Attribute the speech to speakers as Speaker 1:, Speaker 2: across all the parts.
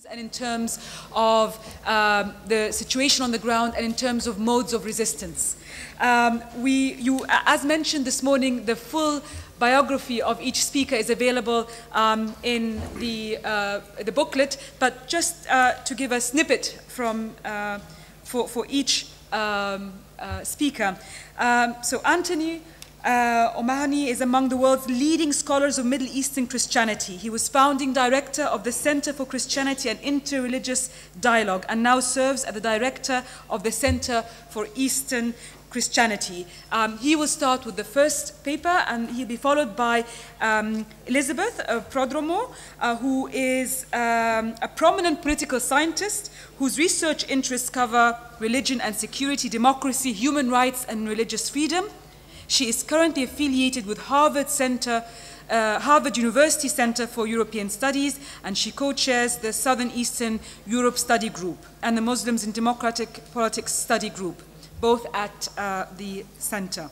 Speaker 1: and in terms of the situation on the ground and in terms of modes of resistance. As mentioned this morning, the full biography of each speaker is available in the booklet, but just to give a snippet from, for each speaker. So Anthony O'Mahony is among the world's leading scholars of Middle Eastern Christianity. He was founding director of the Center for Christianity and Interreligious Dialogue and now serves as the director of the Center for Eastern Christianity. He will start with the first paper and he'll be followed by Elizabeth Prodromou, who is a prominent political scientist whose research interests cover religion and security, democracy, human rights, and religious freedom. She is currently affiliated with Harvard University Center for European Studies, and she co-chairs the Southern Eastern Europe Study Group and the Muslims in Democratic Politics Study Group, both at the center.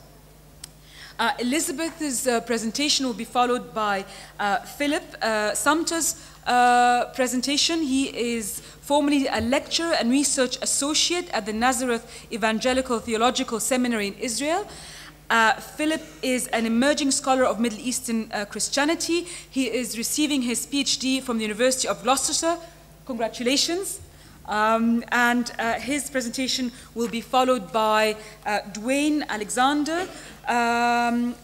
Speaker 1: Elizabeth's presentation will be followed by Philip Sumpter's presentation. He is formerly a lecturer and research associate at the Nazareth Evangelical Theological Seminary in Israel. Philip is an emerging scholar of Middle Eastern Christianity. He is receiving his PhD from the University of Gloucester. Congratulations. And his presentation will be followed by Duane Alexander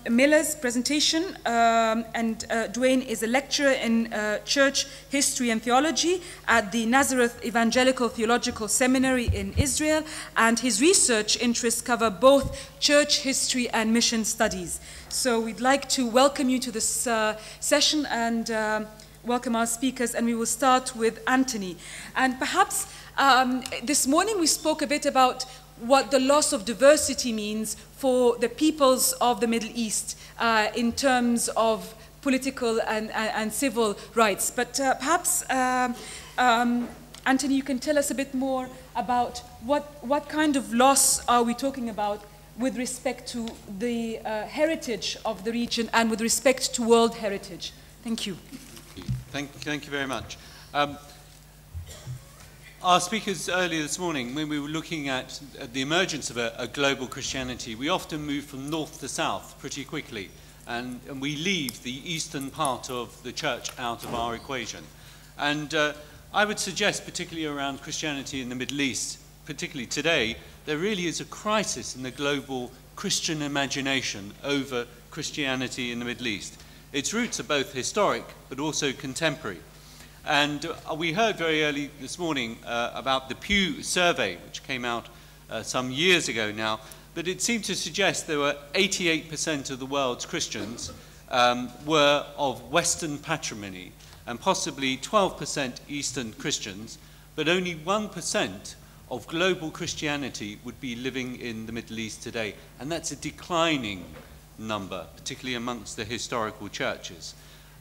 Speaker 1: Miller's presentation. Duane is a lecturer in church history and theology at the Nazareth Evangelical Theological Seminary in Israel, and his research interests cover both church history and mission studies. So we'd like to welcome you to this session and welcome our speakers, and we will start with Anthony. And perhaps this morning we spoke a bit about what the loss of diversity means for the peoples of the Middle East in terms of political and civil rights. But perhaps, Anthony, you can tell us a bit more about what kind of loss are we talking about with respect to the heritage of the region and with respect to world heritage. Thank you.
Speaker 2: Thank you very much. Our speakers earlier this morning, when we were looking at the emergence of a global Christianity, we often move from north to south pretty quickly, and we leave the eastern part of the church out of our equation. And I would suggest, particularly around Christianity in the Middle East, particularly today, there really is a crisis in the global Christian imagination over Christianity in the Middle East. Its roots are both historic but also contemporary. And we heard very early this morning about the Pew survey, which came out some years ago now, but it seemed to suggest there were 88% of the world's Christians were of Western patrimony, and possibly 12% Eastern Christians, but only 1% of global Christianity would be living in the Middle East today. And that's a declining number, particularly amongst the historical churches.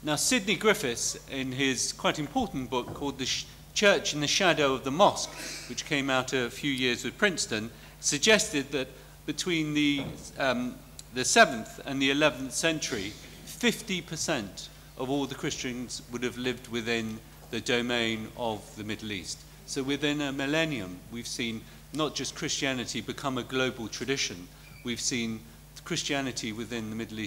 Speaker 2: Now, Sidney Griffiths, in his quite important book called The Church in the Shadow of the Mosque, which came out a few years with Princeton, suggested that between the 7th and the 11th century, 50% of all the Christians would have lived within the domain of the Middle East. So within a millennium, we've seen not just Christianity become a global tradition, we've seen Christianity within the Middle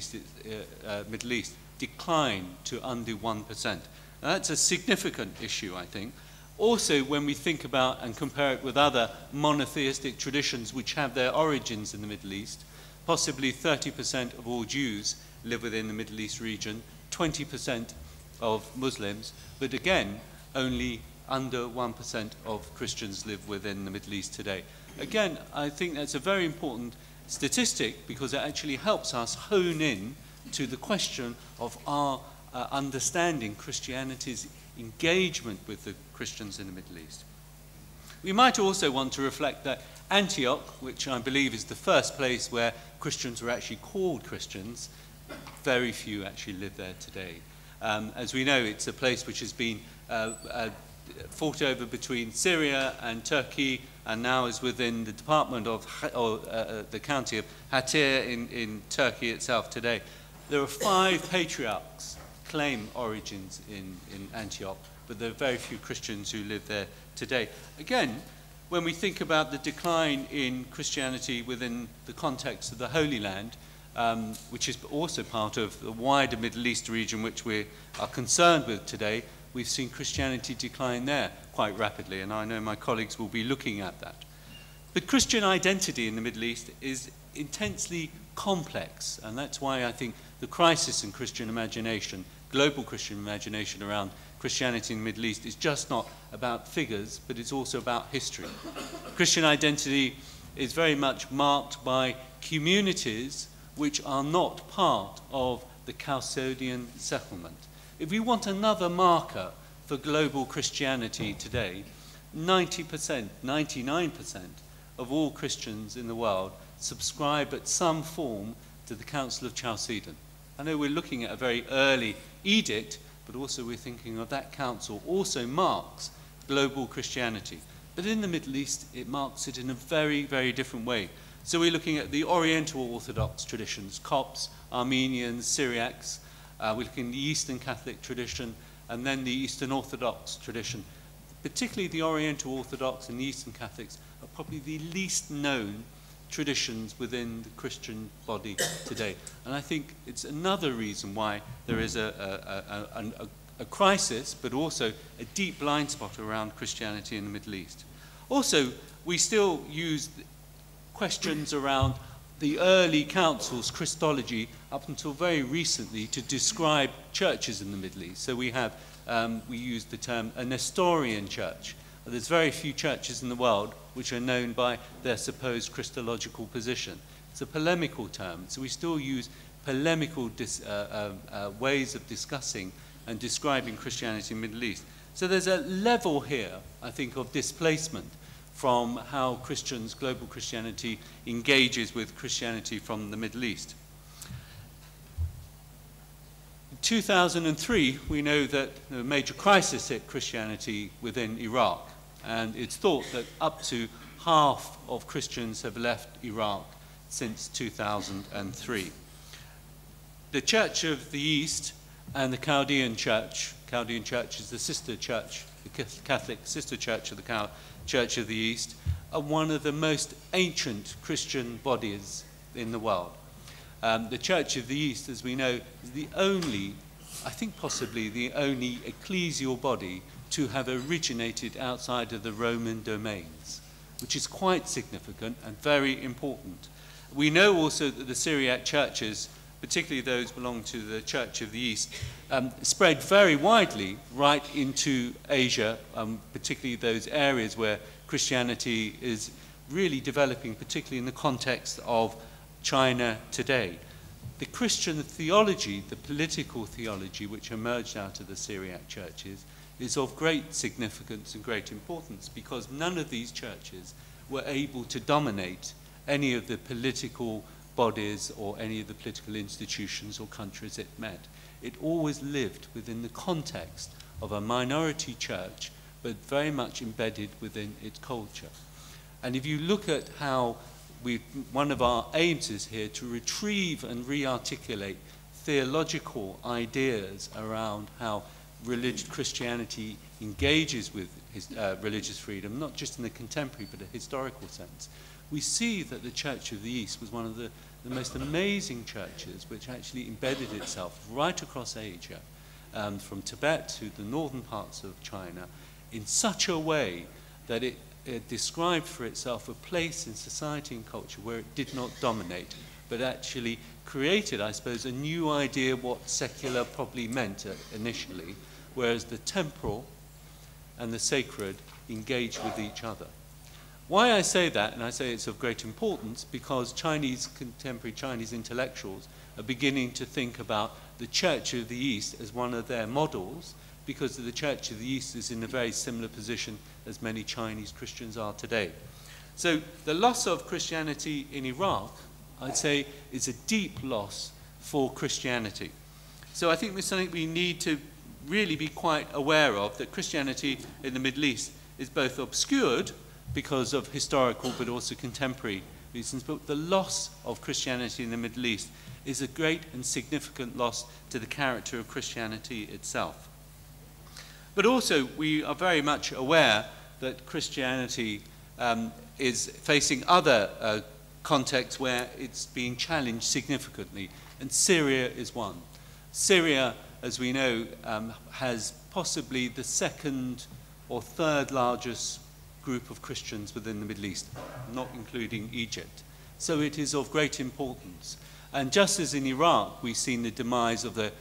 Speaker 2: East decline to under 1%. Now, that's a significant issue, I think. Also, when we think about and compare it with other monotheistic traditions which have their origins in the Middle East, possibly 30% of all Jews live within the Middle East region, 20% of Muslims, but again, only under 1% of Christians live within the Middle East today. Again, I think that's a very important statistic because it actually helps us hone in to the question of our understanding Christianity's engagement with the Christians in the Middle East. We might also want to reflect that Antioch, which I believe is the first place where Christians were actually called Christians, very few actually live there today. As we know, it's a place which has been fought over between Syria and Turkey, and now is within the department of, the county of Hatay in Turkey itself today. There are 5 patriarchs claim origins in Antioch. but there are very few Christians who live there today. Again, when we think about the decline in Christianity within the context of the Holy Land, which is also part of the wider Middle East region which we are concerned with today, we've seen Christianity decline there quite rapidly, and I know my colleagues will be looking at that. But Christian identity in the Middle East is intensely complex, and that's why I think the crisis in Christian imagination, global Christian imagination around Christianity in the Middle East, is just not about figures, but it's also about history. Christian identity is very much marked by communities which are not part of the Chalcedian settlement. If we want another marker for global Christianity today, 90%, 99% of all Christians in the world subscribe at some form to the Council of Chalcedon. I know we're looking at a very early edict, but also we're thinking of that council also marks global Christianity. But in the Middle East, it marks it in a very, very different way. So we're looking at the Oriental Orthodox traditions, Copts, Armenians, Syriacs. We're looking at the Eastern Catholic tradition, and then the Eastern Orthodox tradition. Particularly the Oriental Orthodox and the Eastern Catholics are probably the least known traditions within the Christian body today. And I think it's another reason why there is a crisis, but also a deep blind spot around Christianity in the Middle East. Also, we still use questions around the early councils' Christology up until very recently to describe churches in the Middle East. So we have, we use the term a Nestorian church. There's very few churches in the world which are known by their supposed Christological position. It's a polemical term, so we still use polemical ways of discussing and describing Christianity in the Middle East. So there's a level here, I think, of displacement from how Christians, global Christianity, engages with Christianity from the Middle East. In 2003, we know that a major crisis hit Christianity within Iraq, and it's thought that up to half of Christians have left Iraq since 2003. The Church of the East and the Chaldean Church is the sister church, the Catholic sister church of the Church of the East, are one of the most ancient Christian bodies in the world. The Church of the East, as we know, is the only, I think possibly the only ecclesial body to have originated outside of the Roman domains, which is quite significant and very important. We know also that the Syriac churches, particularly those belonging to the Church of the East, spread very widely right into Asia, particularly those areas where Christianity is really developing, particularly in the context of China today. The Christian theology, the political theology which emerged out of the Syriac churches, is of great significance and great importance because none of these churches were able to dominate any of the political bodies or any of the political institutions or countries it met. It always lived within the context of a minority church, but very much embedded within its culture. And if you look at how one of our aims is here to retrieve and re-articulate theological ideas around how Christianity engages with religious freedom, not just in the contemporary but a historical sense, we see that the Church of the East was one of the most amazing churches which actually embedded itself right across Asia, from Tibet to the northern parts of China, in such a way that it described for itself a place in society and culture where it did not dominate, but actually created, I suppose, a new idea of what secular probably meant initially, whereas the temporal and the sacred engage with each other. Why I say that, and I say it's of great importance, because contemporary Chinese intellectuals are beginning to think about the Church of the East as one of their models, because the Church of the East is in a very similar position as many Chinese Christians are today. So the loss of Christianity in Iraq, I'd say, is a deep loss for Christianity. So I think it's something we need to really be quite aware of, that Christianity in the Middle East is both obscured because of historical but also contemporary reasons, but the loss of Christianity in the Middle East is a great and significant loss to the character of Christianity itself. But also, we are very much aware that Christianity is facing other contexts where it's being challenged significantly, and Syria is one. Syria, as we know, has possibly the second or third largest group of Christians within the Middle East, not including Egypt. So it is of great importance. And just as in Iraq, we've seen the demise of the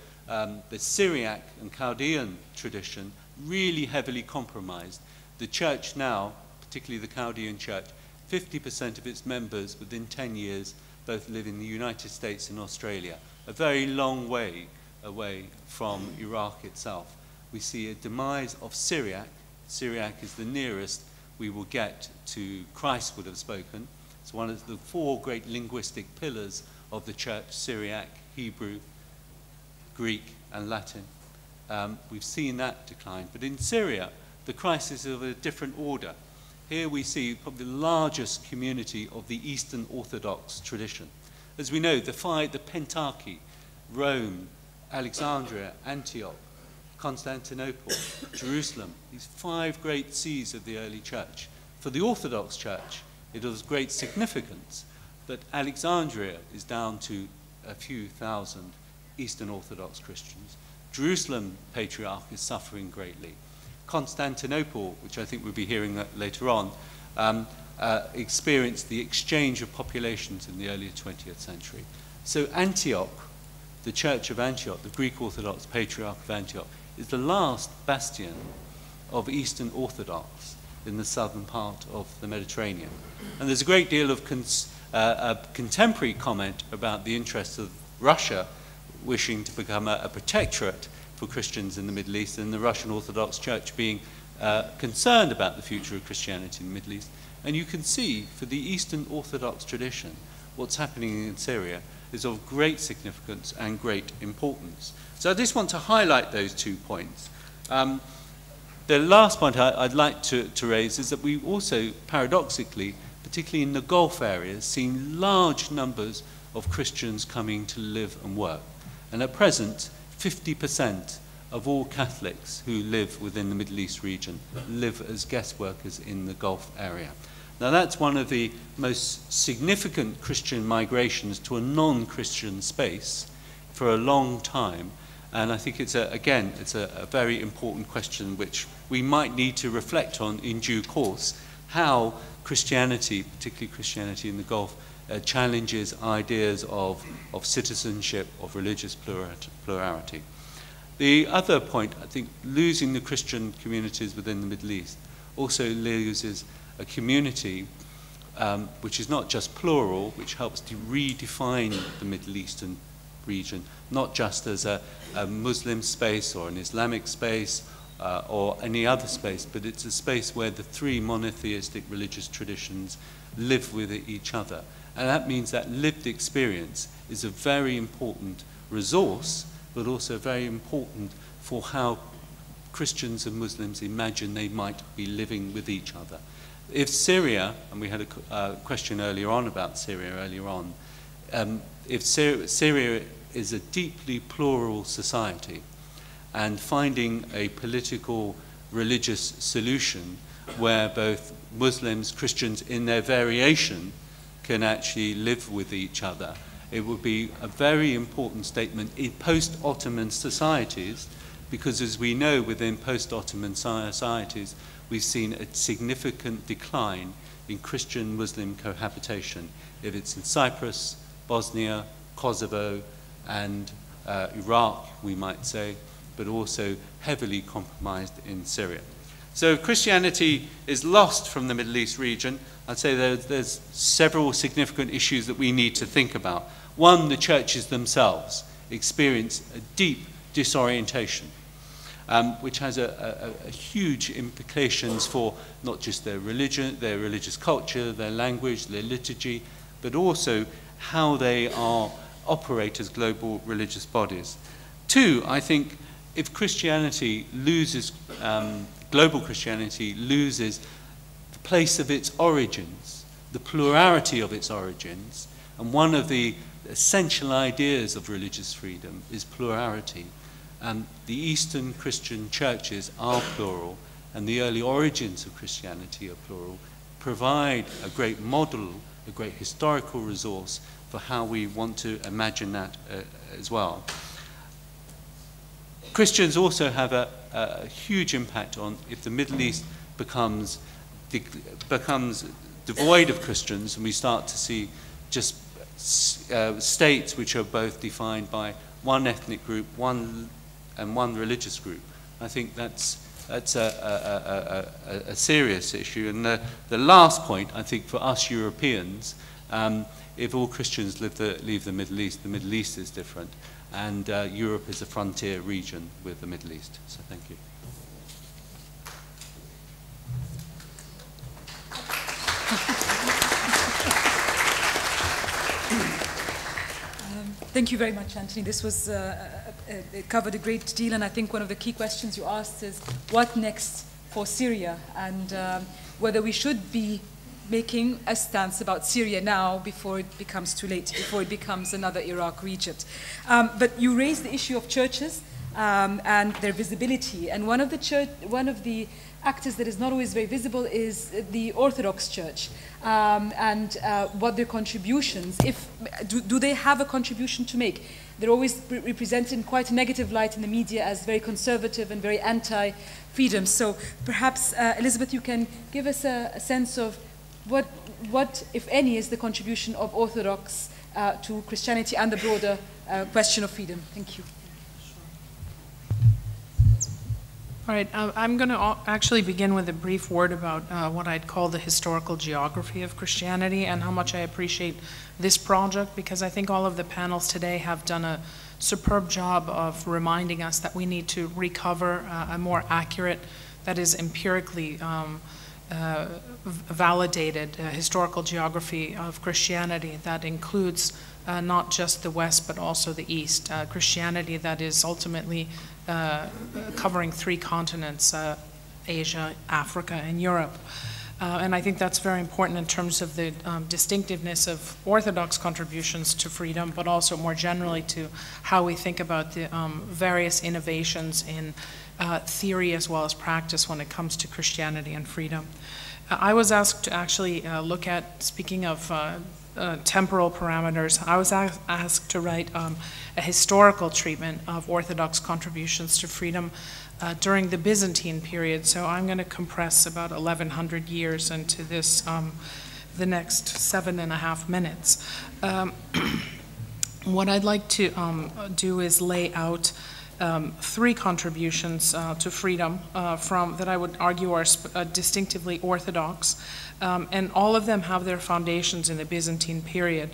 Speaker 2: Syriac and Chaldean tradition really heavily compromised. The church now, particularly the Chaldean church, 50% of its members within 10 years both live in the United States and Australia, a very long way away from Iraq itself. We see a demise of Syriac. Syriac is the nearest we will get to Christ would have spoken. It's one of the four great linguistic pillars of the church: Syriac, Hebrew, Greek, and Latin. We've seen that decline. But in Syria, the crisis is of a different order. Here we see probably the largest community of the Eastern Orthodox tradition. As we know, the Pentarchy, Rome, Alexandria, Antioch, Constantinople, Jerusalem, these five great sees of the early church. For the Orthodox Church, it was of great significance that Alexandria is down to a few thousand Eastern Orthodox Christians. Jerusalem Patriarch is suffering greatly. Constantinople, which I think we'll be hearing later on, experienced the exchange of populations in the early 20th century. So Antioch, the Church of Antioch, the Greek Orthodox Patriarch of Antioch, is the last bastion of Eastern Orthodox in the southern part of the Mediterranean. And there's a great deal of contemporary comment about the interests of Russia wishing to become a protectorate for Christians in the Middle East, and the Russian Orthodox Church being concerned about the future of Christianity in the Middle East. And you can see, for the Eastern Orthodox tradition, what's happening in Syria is of great significance and great importance. So I just want to highlight those 2 points. The last point I'd like to raise is that we also, paradoxically, particularly in the Gulf areas, seen large numbers of Christians coming to live and work. And at present, 50% of all Catholics who live within the Middle East region live as guest workers in the Gulf area. Now that's one of the most significant Christian migrations to a non-Christian space for a long time. And I think it's a very important question which we might need to reflect on in due course, how Christianity, particularly Christianity in the Gulf, challenges ideas of citizenship, of religious plurality. The other point, I think, losing the Christian communities within the Middle East also loses a community which is not just plural, which helps to redefine the Middle Eastern region, not just as a Muslim space or an Islamic space or any other space, but it's a space where the three monotheistic religious traditions live with each other. And that means that lived experience is a very important resource, but also very important for how Christians and Muslims imagine they might be living with each other. If Syria, and we had a question earlier on about Syria earlier on, if Syria is a deeply plural society, and finding a political religious solution where both Muslims, Christians in their variation can actually live with each other, it would be a very important statement in post-Ottoman societies, because as we know, within post-Ottoman societies, we've seen a significant decline in Christian-Muslim cohabitation, if it's in Cyprus, Bosnia, Kosovo, and Iraq, we might say, but also heavily compromised in Syria. So if Christianity is lost from the Middle East region, I'd say there's several significant issues that we need to think about. One, the churches themselves experience a deep disorientation, which has a huge implications for not just their religion, their religious culture, their language, their liturgy, but also how they operate as global religious bodies. Two, I think if Christianity loses, global Christianity loses the place of its origins, the plurality of its origins, and one of the essential ideas of religious freedom is plurality. The Eastern Christian churches are plural, and the early origins of Christianity are plural, provide a great model, a great historical resource for how we want to imagine that as well. Christians also have a huge impact on if the Middle East becomes devoid of Christians, and we start to see just states which are both defined by one ethnic group, one religious group. I think that's a serious issue. And the last point, I think, for us Europeans, if all Christians leave the Middle East is different, and Europe is a frontier region with the Middle East. So thank you.
Speaker 1: Thank you very much, Anthony. This was it covered a great deal, and I think one of the key questions you asked is what next for Syria, and whether we should be making a stance about Syria now before it becomes too late, before it becomes another Iraq or Egypt. But you raised the issue of churches and their visibility, and one of the actors that is not always very visible is the Orthodox Church, and what their contributions, do they have a contribution to make? They're always represented in quite a negative light in the media as very conservative and very anti-freedom. So perhaps, Elizabeth, you can give us a sense of what, if any, is the contribution of Orthodox to Christianity and the broader question of freedom. Thank you.
Speaker 3: All right, I'm going to actually begin with a brief word about what I'd call the historical geography of Christianity and how much I appreciate this project, because I think all of the panels today have done a superb job of reminding us that we need to recover a more accurate, that is empirically validated historical geography of Christianity that includes not just the West but also the East. Christianity that is ultimately covering 3 continents, Asia, Africa, and Europe. And I think that's very important in terms of the distinctiveness of Orthodox contributions to freedom, but also more generally to how we think about the various innovations in theory as well as practice when it comes to Christianity and freedom. I was asked to actually look at, speaking of temporal parameters, I was asked to write a historical treatment of Orthodox contributions to freedom during the Byzantine period. So I'm going to compress about 1,100 years into this, the next 7.5 minutes. What I'd like to do is lay out 3 contributions to freedom that I would argue are distinctively Orthodox, and all of them have their foundations in the Byzantine period.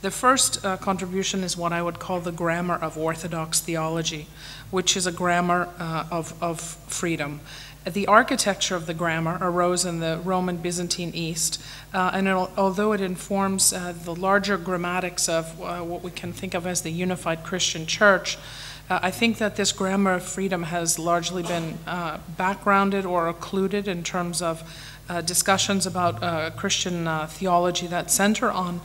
Speaker 3: The first contribution is what I would call the grammar of Orthodox theology, which is a grammar of freedom. The architecture of the grammar arose in the Roman Byzantine East, and although it informs the larger grammatics of what we can think of as the unified Christian church, I think that this grammar of freedom has largely been backgrounded or occluded in terms of discussions about Christian theology that center on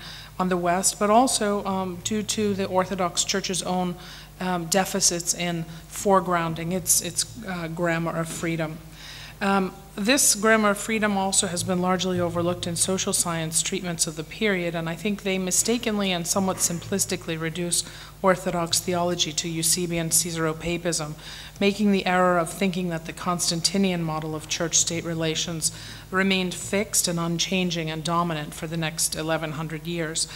Speaker 3: the West, but also due to the Orthodox Church's own deficits in foregrounding its grammar of freedom. This grammar of freedom also has been largely overlooked in social science treatments of the period, and I think they mistakenly and somewhat simplistically reduce Orthodox theology to Eusebian Caesaropapism, making the error of thinking that the Constantinian model of church-state relations remained fixed and unchanging and dominant for the next 1,100 years.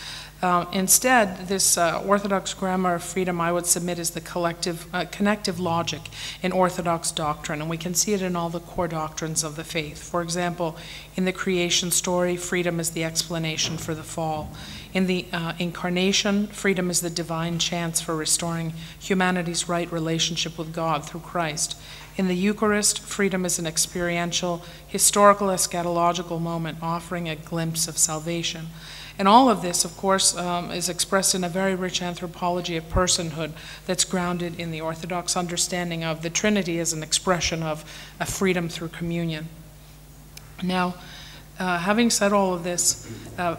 Speaker 3: Instead, this Orthodox grammar of freedom I would submit is the connective logic in Orthodox doctrine, and we can see it in all the core doctrines of the faith. For example, in the creation story, freedom is the explanation for the fall. In the incarnation, freedom is the divine chance for restoring humanity's right relationship with God through Christ. In the Eucharist, freedom is an experiential, historical, eschatological moment offering a glimpse of salvation. And all of this, of course, is expressed in a very rich anthropology of personhood that's grounded in the Orthodox understanding of the Trinity as an expression of a freedom through communion. Now, Having said all of this,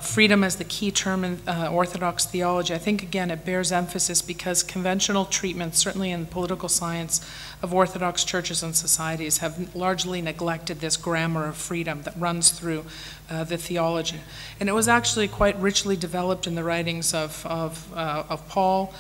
Speaker 3: freedom as the key term in Orthodox theology, I think, again, it bears emphasis because conventional treatments, certainly in political science, of Orthodox churches and societies have largely neglected this grammar of freedom that runs through the theology. And it was actually quite richly developed in the writings of Paul,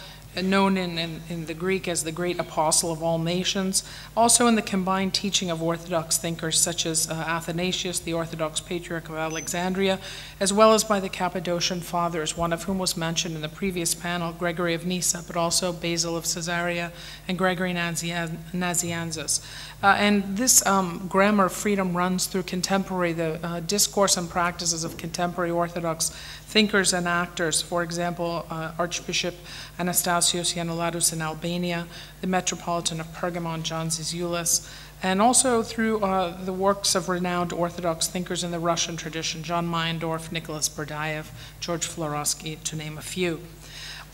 Speaker 3: known in the Greek as the great apostle of all nations, also in the combined teaching of Orthodox thinkers such as Athanasius, the Orthodox Patriarch of Alexandria, as well as by the Cappadocian Fathers, one of whom was mentioned in the previous panel, Gregory of Nyssa, but also Basil of Caesarea and Gregory Nazianzus. And this grammar of freedom runs through the discourse and practices of contemporary Orthodox thinkers and actors. For example, Archbishop Anastasios Ioannouladis in Albania, the Metropolitan of Pergamon, John Zizioulas, and also through the works of renowned Orthodox thinkers in the Russian tradition, John Meyendorff, Nicholas Berdyaev, George Florovsky, to name a few.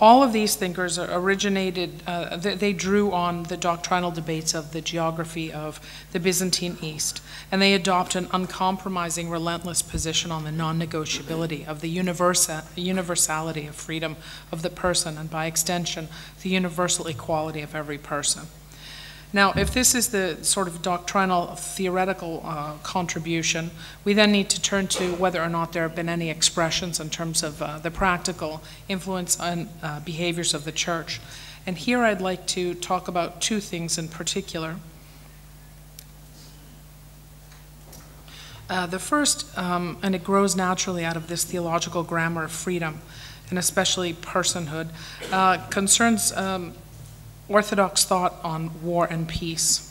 Speaker 3: All of these thinkers originated, they drew on the doctrinal debates of the geography of the Byzantine East, and they adopt an uncompromising, relentless position on the non-negotiability of the universality of freedom of the person, and by extension, the universal equality of every person. Now, if this is the sort of doctrinal theoretical contribution, we then need to turn to whether or not there have been any expressions in terms of the practical influence and behaviors of the church. And here I'd like to talk about two things in particular. The first, and it grows naturally out of this theological grammar of freedom, and especially personhood, concerns Orthodox thought on war and peace.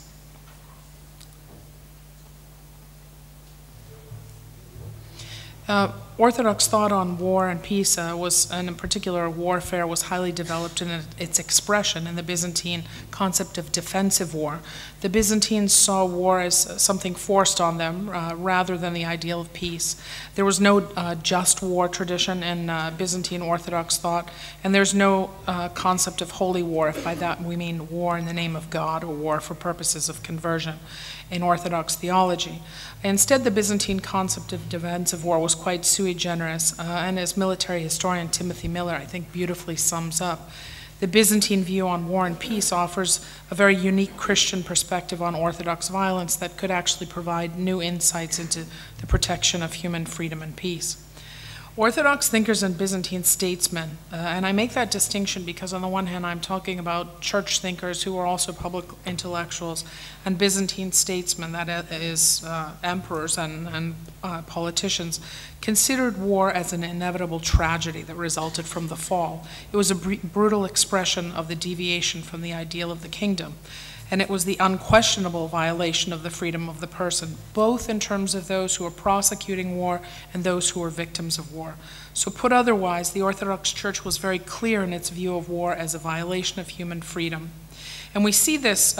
Speaker 3: Orthodox thought on war and peace and in particular warfare, was highly developed in its expression in the Byzantine concept of defensive war. The Byzantines saw war as something forced on them rather than the ideal of peace. There was no just war tradition in Byzantine Orthodox thought, and there's no concept of holy war, if by that we mean war in the name of God or war for purposes of conversion in Orthodox theology. Instead, the Byzantine concept of defensive war was quite sui generis, and as military historian Timothy Miller, I think, beautifully sums up, the Byzantine view on war and peace offers a very unique Christian perspective on Orthodox violence that could actually provide new insights into the protection of human freedom and peace. Orthodox thinkers and Byzantine statesmen, and I make that distinction because on the one hand I'm talking about church thinkers who are also public intellectuals, and Byzantine statesmen, that is emperors and politicians, considered war as an inevitable tragedy that resulted from the fall. It was a brutal expression of the deviation from the ideal of the kingdom. And it was the unquestionable violation of the freedom of the person, both in terms of those who were prosecuting war and those who were victims of war. So put otherwise, the Orthodox Church was very clear in its view of war as a violation of human freedom. And we see this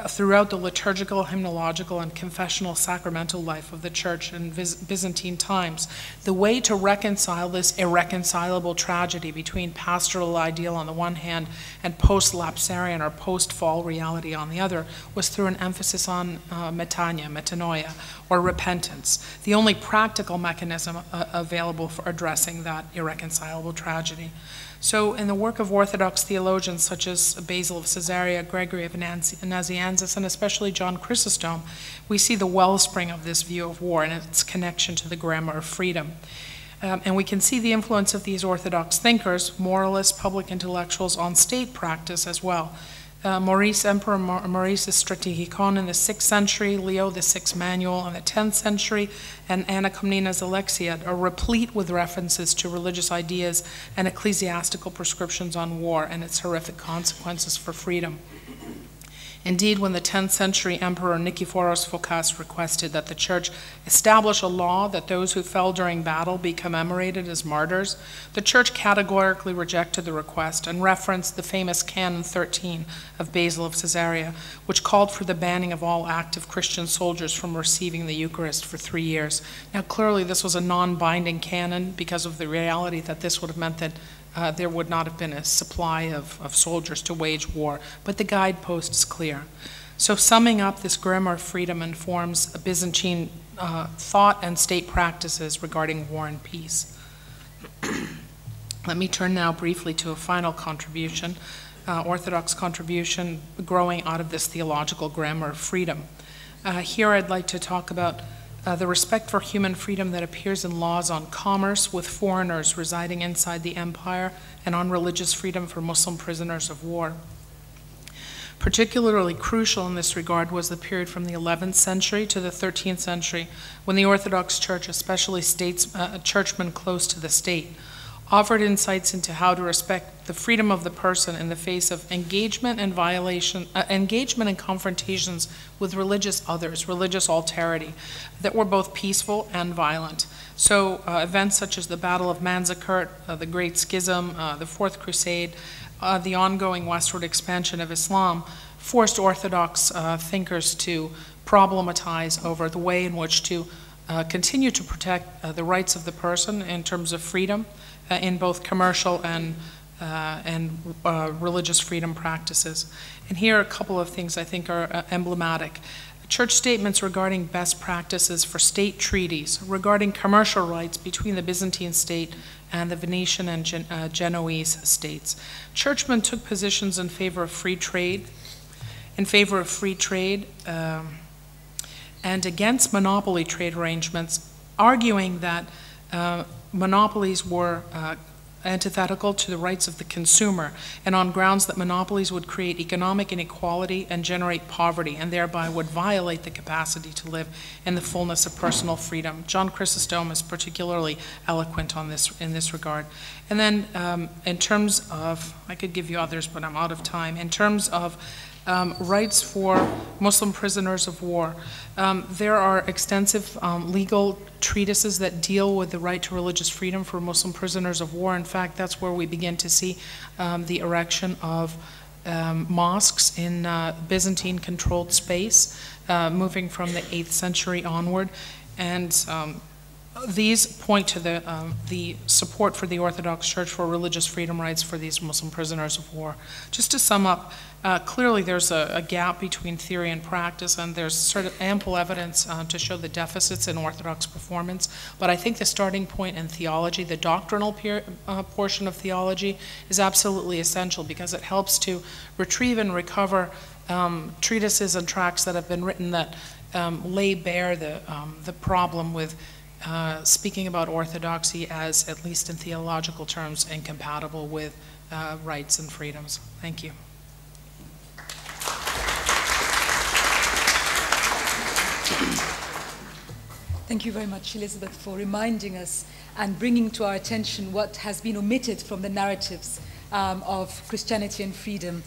Speaker 3: throughout the liturgical, hymnological, and confessional sacramental life of the Church in Byzantine times. The way to reconcile this irreconcilable tragedy between pastoral ideal on the one hand and post-lapsarian or post-fall reality on the other was through an emphasis on metanoia, or repentance, the only practical mechanism available for addressing that irreconcilable tragedy. So in the work of Orthodox theologians such as Basil of Caesarea, Gregory of Nazianzus, and especially John Chrysostom, we see the wellspring of this view of war and its connection to the grammar of freedom. And we can see the influence of these Orthodox thinkers, moralists, public intellectuals, on state practice as well. Mariz, Emperor Mariz's Strategikon in the 6th century, Leo VI Manual in the 10th century, and Anna Komnena's Alexiad are replete with references to religious ideas and ecclesiastical prescriptions on war and its horrific consequences for freedom. Indeed, when the 10th century Emperor Nikephoros Phokas requested that the Church establish a law that those who fell during battle be commemorated as martyrs, the Church categorically rejected the request and referenced the famous Canon 13 of Basil of Caesarea, which called for the banning of all active Christian soldiers from receiving the Eucharist for 3 years. Now, clearly this was a non-binding canon because of the reality that this would have meant that there would not have been a supply of soldiers to wage war, but the guidepost is clear. So summing up, this grammar of freedom informs Byzantine thought and state practices regarding war and peace. Let me turn now briefly to a final contribution, Orthodox contribution growing out of this theological grammar of freedom. Here I'd like to talk about the respect for human freedom that appears in laws on commerce with foreigners residing inside the empire and on religious freedom for Muslim prisoners of war. Particularly crucial in this regard was the period from the 11th century to the 13th century, when the Orthodox Church, especially churchmen close to the state, offered insights into how to respect the freedom of the person in the face of engagement and confrontations with religious others, religious alterity, that were both peaceful and violent. So events such as the Battle of Manzikert, the Great Schism, the Fourth Crusade, the ongoing westward expansion of Islam forced Orthodox thinkers to problematize over the way in which to continue to protect the rights of the person in terms of freedom in both commercial and religious freedom practices. And here are a couple of things I think are emblematic. Church statements regarding best practices for state treaties, regarding commercial rights between the Byzantine state and the Venetian and Genoese states. Churchmen took positions in favor of free trade, and against monopoly trade arrangements, arguing that monopolies were antithetical to the rights of the consumer, and on grounds that monopolies would create economic inequality and generate poverty, and thereby would violate the capacity to live in the fullness of personal freedom. John Chrysostom is particularly eloquent on this, in this regard. And then in terms of, I could give you others, but I'm out of time, in terms of rights for Muslim prisoners of war. There are extensive legal treatises that deal with the right to religious freedom for Muslim prisoners of war. In fact, that's where we begin to see the erection of mosques in Byzantine-controlled space, moving from the 8th century onward. And these point to the support for the Orthodox Church for religious freedom rights for these Muslim prisoners of war. Just to sum up, clearly there's a gap between theory and practice, and there's sort of ample evidence to show the deficits in Orthodox performance. But I think the starting point in theology, the doctrinal portion of theology, is absolutely essential because it helps to retrieve and recover treatises and tracts that have been written that lay bare the problem with speaking about orthodoxy as, at least in theological terms, incompatible with rights and freedoms. Thank you.
Speaker 1: Thank you very much, Elizabeth, for reminding us and bringing to our attention what has been omitted from the narratives of Christianity and freedom.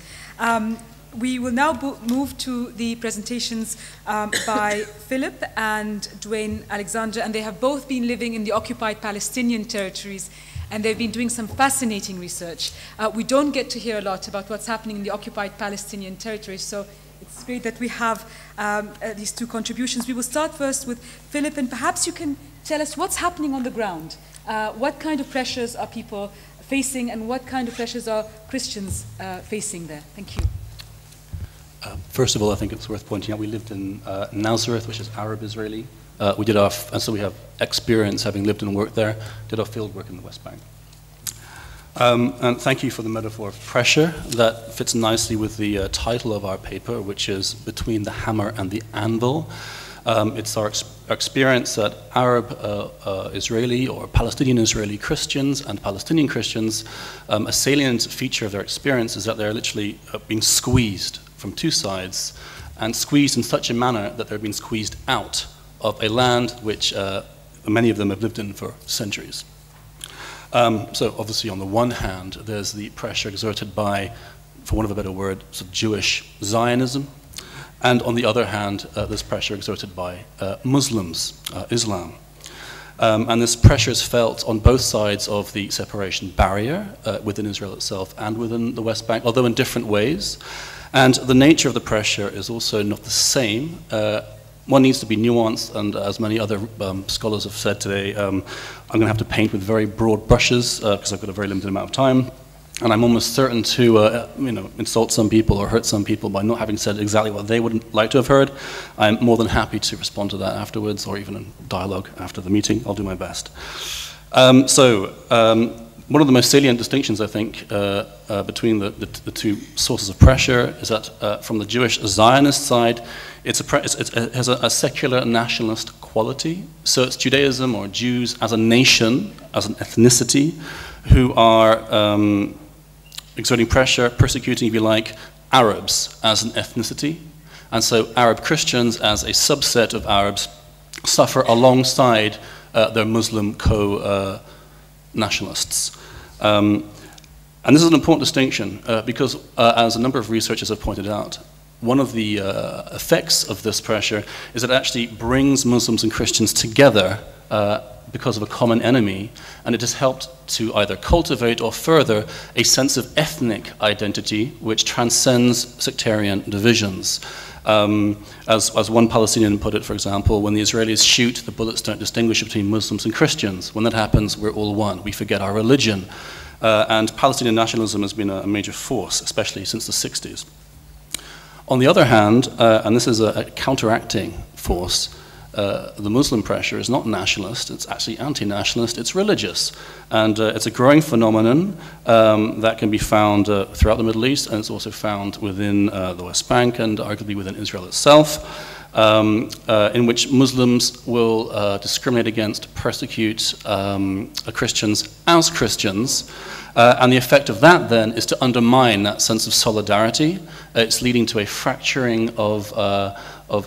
Speaker 1: We will now move to the presentations by Philip and Duane Alexander, and they have both been living in the occupied Palestinian territories, and they've been doing some fascinating research. We don't get to hear a lot about what's happening in the occupied Palestinian territories, so it's great that we have these two contributions. We will start first with Philip, and perhaps you can tell us what's happening on the ground. What kind of pressures are people facing, and what kind of pressures are Christians facing there? Thank you.
Speaker 4: First of all, I think it's worth pointing out we lived in Nazareth, which is Arab-Israeli. We did our, and so we have experience having lived and worked there, did our field work in the West Bank. And thank you for the metaphor of pressure. That fits nicely with the title of our paper, which is Between the Hammer and the Anvil. It's our experience that Arab Israeli or Palestinian Israeli Christians and Palestinian Christians, a salient feature of their experience is that they're literally being squeezed from two sides, and squeezed in such a manner that they're being squeezed out of a land which many of them have lived in for centuries. So obviously on the one hand, there's the pressure exerted by, for want of a better word, sort of Jewish Zionism, and on the other hand, there's pressure exerted by Muslims, Islam. And this pressure is felt on both sides of the separation barrier within Israel itself and within the West Bank, although in different ways. And the nature of the pressure is also not the same. One needs to be nuanced, and as many other scholars have said today, I'm going to have to paint with very broad brushes because I've got a very limited amount of time. and I'm almost certain to insult some people or hurt some people by not having said exactly what they would like to have heard, I'm more than happy to respond to that afterwards, or even in dialogue after the meeting. I'll do my best. One of the most salient distinctions, I think, between the two sources of pressure is that from the Jewish Zionist side, it has a secular nationalist quality. So it's Judaism or Jews as a nation, as an ethnicity, who are exerting pressure, persecuting, if you like, Arabs as an ethnicity. And so Arab Christians, as a subset of Arabs, suffer alongside their Muslim co-nationalists. And this is an important distinction because, as a number of researchers have pointed out, one of the effects of this pressure is that it actually brings Muslims and Christians together because of a common enemy, and it has helped to either cultivate or further a sense of ethnic identity which transcends sectarian divisions. As one Palestinian put it, for example, when the Israelis shoot, the bullets don't distinguish between Muslims and Christians. When that happens, we're all one. We forget our religion. And Palestinian nationalism has been a major force, especially since the 60s. On the other hand, and this is a counteracting force, the Muslim pressure is not nationalist, it's actually anti-nationalist, it's religious. And it's a growing phenomenon that can be found throughout the Middle East, and it's also found within the West Bank and arguably within Israel itself, in which Muslims will discriminate against, persecute Christians as Christians. And the effect of that then is to undermine that sense of solidarity. It's leading to a fracturing of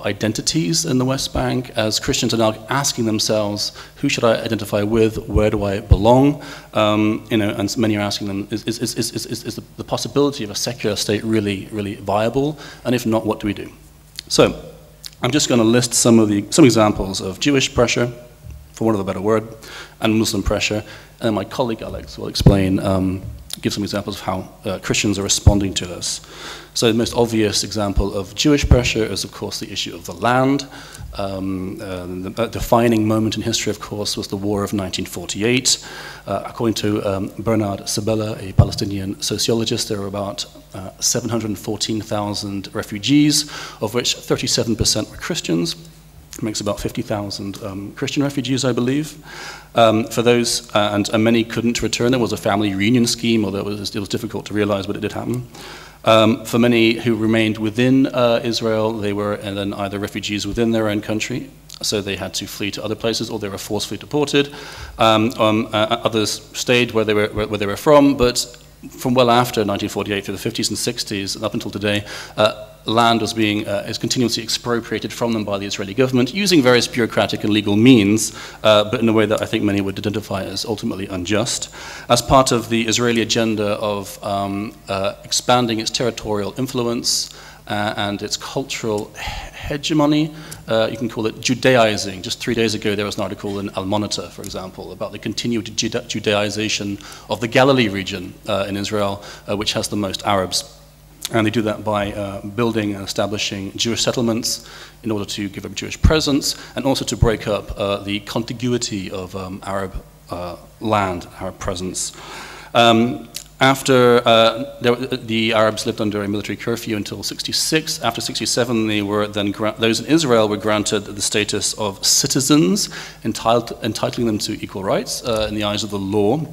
Speaker 4: identities in the West Bank, as Christians are now asking themselves, who should I identify with, where do I belong? And many are asking them, is the possibility of a secular state really, really viable? And if not, what do we do? So I'm just going to list some examples of Jewish pressure, for want of a better word, and Muslim pressure, and then my colleague Alex will explain, give some examples of how Christians are responding to this. So the most obvious example of Jewish pressure is, of course, the issue of the land. The defining moment in history, of course, was the War of 1948. According to Bernard Sabella, a Palestinian sociologist, there were about 714,000 refugees, of which 37% were Christians. It makes about 50,000 Christian refugees, I believe. For those, and many couldn't return. There was a family reunion scheme, although it was difficult to realize, but it did happen. For many who remained within Israel, they were then either refugees within their own country, so they had to flee to other places, or they were forcefully deported. Others stayed where they were from, but from well after 1948, through the 50s and 60s, and up until today, land was is continuously expropriated from them by the Israeli government, using various bureaucratic and legal means, but in a way that I think many would identify as ultimately unjust. As part of the Israeli agenda of expanding its territorial influence and its cultural hegemony, you can call it Judaizing. Just 3 days ago, there was an article in Al Monitor, for example, about the continued Judaization of the Galilee region in Israel, which has the most Arabs. And they do that by building and establishing Jewish settlements in order to give a Jewish presence, and also to break up the contiguity of Arab land, Arab presence. After the Arabs lived under a military curfew until '66. After '67, they were then those in Israel were granted the status of citizens, entitling them to equal rights in the eyes of the law.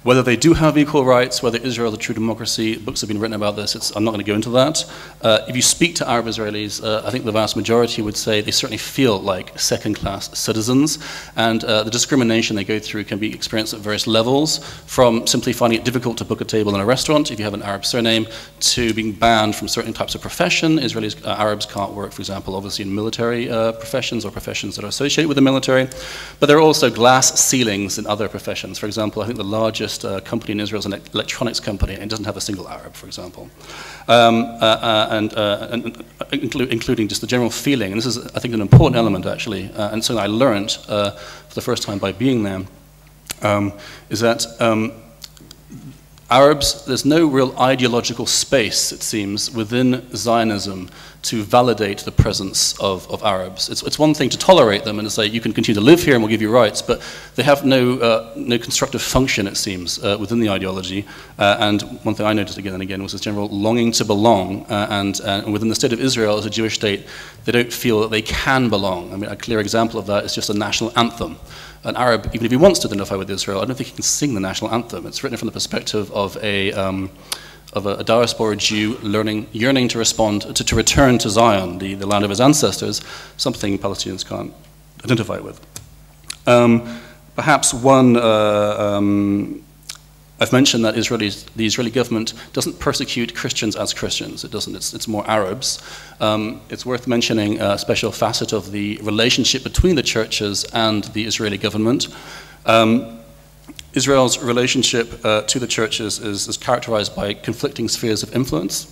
Speaker 4: Whether they do have equal rights, whether Israel is a true democracy, books have been written about this. I'm not going to go into that. If you speak to Arab Israelis, I think the vast majority would say they certainly feel like second-class citizens, and the discrimination they go through can be experienced at various levels, from simply finding it difficult to book a table in a restaurant if you have an Arab surname, to being banned from certain types of profession. Arabs can't work, for example, obviously in military professions or professions that are associated with the military. But there are also glass ceilings in other professions. For example, I think the largest company in Israel is an electronics company, and it doesn't have a single Arab, for example. Including just the general feeling, and this is, I think, an important element, actually, and something I learned for the first time by being there, is that Arabs, there's no real ideological space, it seems, within Zionism to validate the presence of Arabs. It's one thing to tolerate them and to say, you can continue to live here and we'll give you rights, but they have no constructive function, it seems, within the ideology. And one thing I noticed again and again was this general longing to belong, and within the state of Israel as a Jewish state, they don't feel that they can belong. I mean, a clear example of that is just a national anthem. An Arab, even if he wants to identify with Israel, I don't think he can sing the national anthem. It's written from the perspective of a diaspora Jew yearning to return to Zion, the land of his ancestors, something Palestinians can't identify with. Perhaps one, I've mentioned that the Israeli government doesn't persecute Christians as Christians. It doesn't. It's more Arabs. It's worth mentioning a special facet of the relationship between the churches and the Israeli government. Israel's relationship to the churches is characterized by conflicting spheres of interest.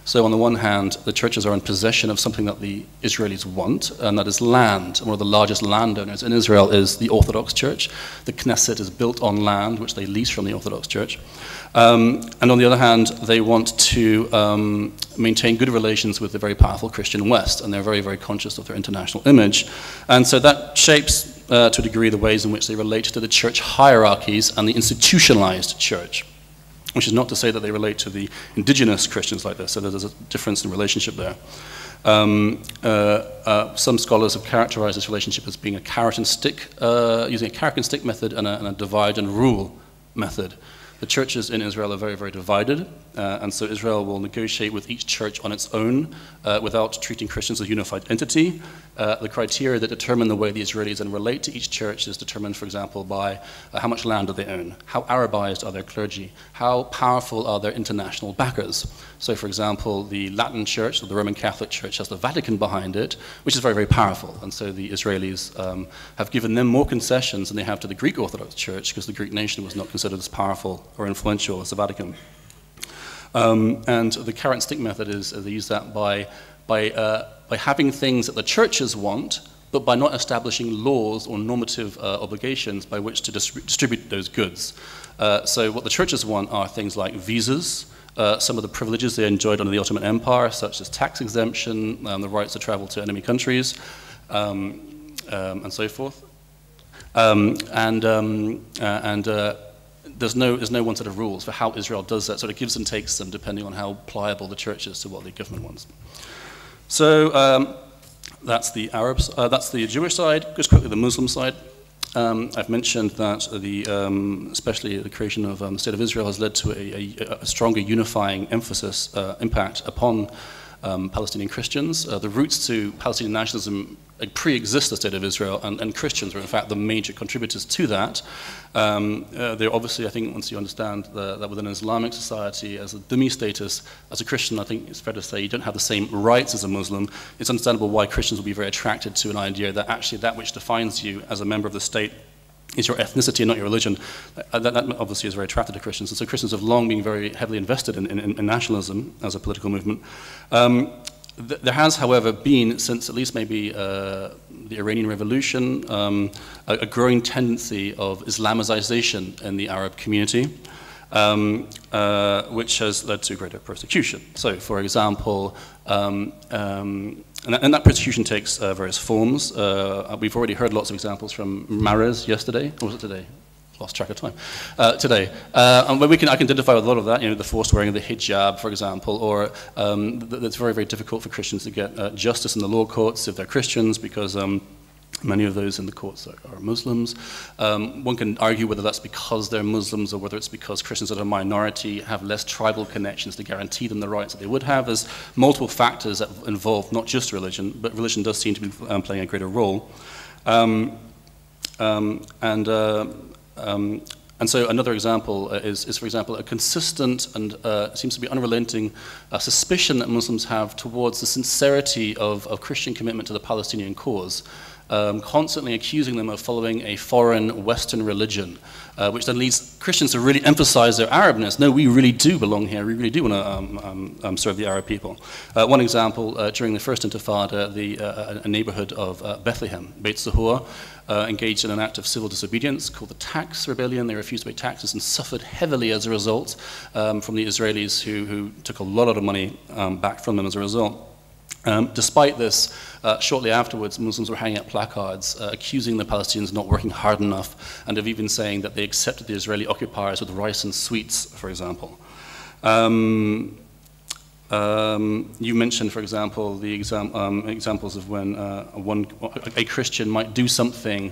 Speaker 4: So on the one hand, the churches are in possession of something that the Israelis want, and that is land. One of the largest landowners in Israel is the Orthodox Church. The Knesset is built on land, which they lease from the Orthodox Church. And on the other hand, they want to maintain good relations with the very powerful Christian West, and they're very, very conscious of their international image. And so that shapes, to a degree, the ways in which they relate to the church hierarchies and the institutionalized church, which is not to say that they relate to the indigenous Christians like this, so there's a difference in relationship there. Some scholars have characterized this relationship as being a carrot and stick, using a carrot and stick method and a divide and rule method. The churches in Israel are very, very divided, and so Israel will negotiate with each church on its own without treating Christians as a unified entity. The criteria that determine the way the Israelis then relate to each church is determined, for example, by how much land do they own, how Arabized are their clergy, how powerful are their international backers. So, for example, the Latin Church, or the Roman Catholic Church, has the Vatican behind it, which is very, very powerful, and so the Israelis have given them more concessions than they have to the Greek Orthodox Church, because the Greek nation was not considered as powerful or influential as the Vatican. And the carrot and stick method is they use that by having things that the churches want, but by not establishing laws or normative obligations by which to distribute those goods. So what the churches want are things like visas, some of the privileges they enjoyed under the Ottoman Empire, such as tax exemption, the rights to travel to enemy countries, and so forth. There's no one set of rules for how Israel does that, so it gives and takes them depending on how pliable the church is to what the government wants. So that's the Arabs, that's the Jewish side. Just quickly, the Muslim side. I've mentioned that especially the creation of the State of Israel has led to a stronger unifying emphasis, impact upon Palestinian Christians. The roots to Palestinian nationalism pre-exist the State of Israel, and Christians are in fact the major contributors to that. They're obviously, I think, once you understand that within an Islamic society, as a dhimmi status, as a Christian, I think it's fair to say you don't have the same rights as a Muslim. It's understandable why Christians will be very attracted to an idea that actually that which defines you as a member of the state is your ethnicity and not your religion. That obviously is very attractive to Christians, and so Christians have long been very heavily invested in nationalism as a political movement. There has, however, been, since at least maybe the Iranian Revolution, a growing tendency of Islamization in the Arab community, which has led to greater persecution. So, for example, and that persecution takes various forms. We've already heard lots of examples from Mariz yesterday, or was it today? Lost track of time. Today, and I can identify with a lot of that. You know, the forced wearing of the hijab, for example, or it's very, very difficult for Christians to get justice in the law courts if they're Christians, because many of those in the courts are Muslims. One can argue whether that's because they're Muslims or whether it's because Christians that are a minority have less tribal connections to guarantee them the rights that they would have. There's multiple factors that involve not just religion, but religion does seem to be playing a greater role. And so another example is, for example, a consistent and seems to be unrelenting suspicion that Muslims have towards the sincerity of Christian commitment to the Palestinian cause. constantly accusing them of following a foreign Western religion, which then leads Christians to really emphasize their Arabness. No, we really do belong here. We really do want to serve the Arab people. One example, during the First Intifada, a neighborhood of Bethlehem, Beit Sahur, engaged in an act of civil disobedience called the Tax Rebellion. They refused to pay taxes and suffered heavily as a result from the Israelis who took a lot of money back from them as a result. Despite this, shortly afterwards, Muslims were hanging up placards accusing the Palestinians of not working hard enough, and of even saying that they accepted the Israeli occupiers with rice and sweets, for example. You mentioned, for example, the examples of when a Christian might do something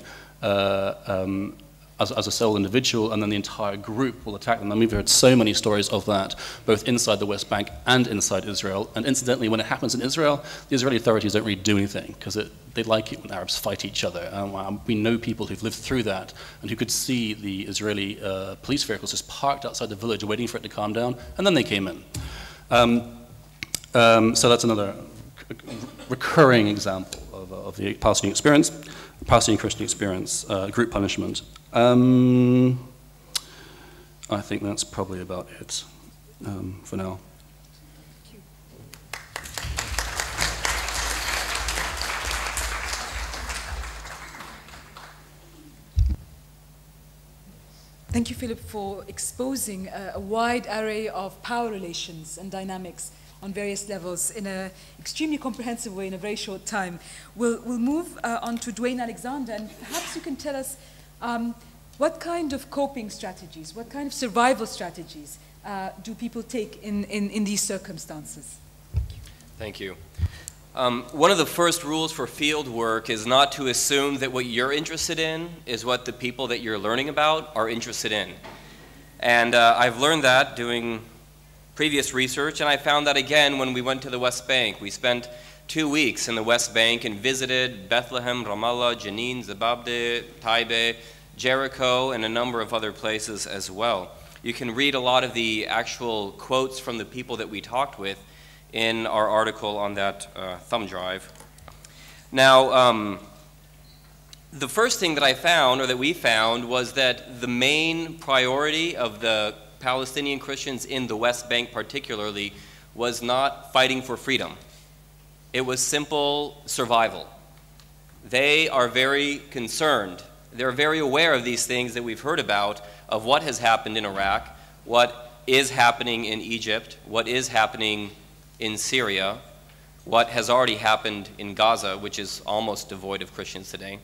Speaker 4: as a sole individual, and then the entire group will attack them. And we've heard so many stories of that, both inside the West Bank and inside Israel. And incidentally, when it happens in Israel, the Israeli authorities don't really do anything, because they like it when Arabs fight each other. We know people who've lived through that, and who could see the Israeli police vehicles just parked outside the village waiting for it to calm down, and then they came in. So that's another recurring example of the Palestinian experience, Palestinian Christian experience, group punishment. I think that's probably about it for now.
Speaker 1: Thank you, Philip, for exposing a wide array of power relations and dynamics on various levels in an extremely comprehensive way in a very short time. We'll move on to Duane Alexander, and perhaps you can tell us what kind of coping strategies, what kind of survival strategies do people take in these circumstances?
Speaker 5: Thank you. One of the first rules for field work is not to assume that what you're interested in is what the people that you're learning about are interested in. And I've learned that doing previous research, and I found that again when we went to the West Bank. We spent 2 weeks in the West Bank and visited Bethlehem, Ramallah, Jenin, Zababde, Taibe, Jericho, and a number of other places as well. You can read a lot of the actual quotes from the people that we talked with in our article on that thumb drive. Now, the first thing that I found, or that we found, was that the main priority of the Palestinian Christians in the West Bank particularly was not fighting for freedom. It was simple survival. They are very concerned. They're very aware of these things that we've heard about, of what has happened in Iraq, what is happening in Egypt, what is happening in Syria, what has already happened in Gaza, which is almost devoid of Christians today.